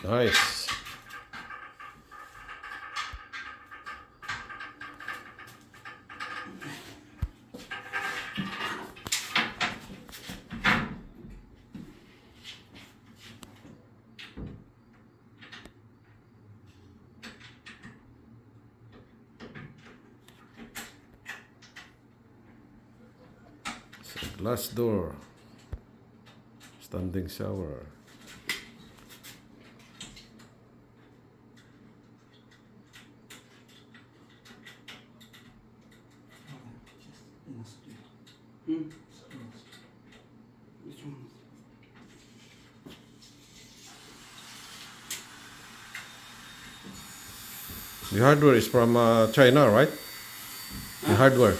Nice. Glass door. Standing shower. Which one? The hardware is from China, right? The hardware.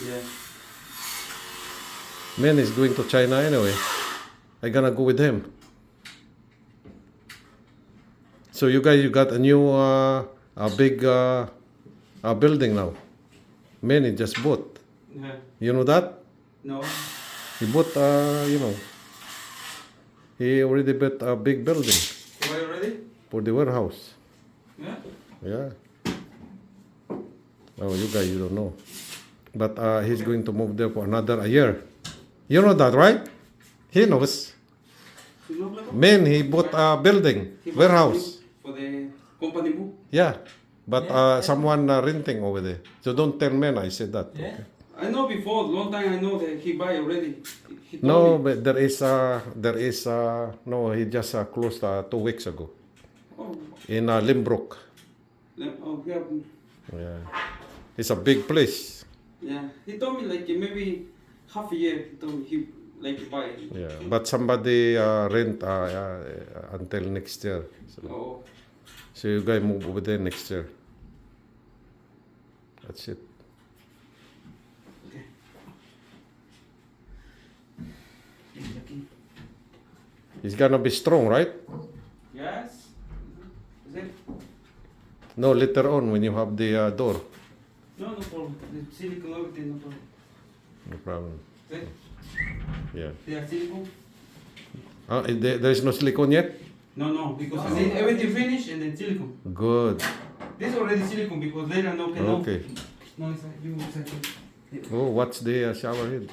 Yeah. Man is going to China anyway. I gonna go with him. So you guys, you got a new, a big building now. Man, he just bought. Yeah. You know that? No. He bought, he already bought a big building Why already? for the warehouse. Yeah. Yeah. Oh, you guys, you don't know. But he's going to move there for another year. You know that, right? He knows. You know, like, Man, he bought a building, he bought warehouse. for the company book. Yeah. But Yeah. someone renting over there. So don't tell man I said that. Yeah. Okay? I know before, long time I know that he buy already. He told No, me. but there is, no, he just closed 2 weeks ago Oh, in Limbrook. oh, yeah. Yeah. It's a big place. Yeah. He told me like maybe half a year. He told me he like buy. Yeah. But somebody rent until next year. Oh. So you guys move over there next year. That's it. Okay. It's gonna be strong, right? Yes. Is it? No, later on when you have the door. No, no problem. The silicone, everything, no problem. No problem. Is it? Yeah. They are silicone? There is no silicone yet? No, no, because I said everything finished and then silicone. Good. This already silicone because later no cannot. Okay. No, it's like you said. Oh, what's the shower head?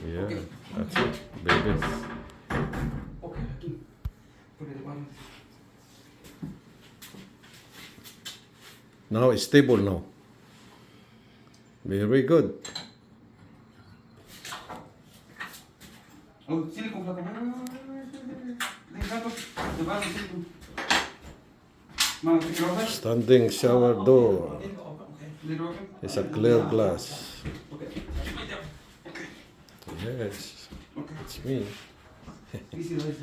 Yeah, Okay. that's it, baby. Okay, aquí. Put it one. Now it's stable now. Very good. Oh, silicone flaco. The bottom silicone. Mano, take it off. Standing shower door. Little open. It's a clear glass. Okay. Yes, Okay. it's me. Easy, easy.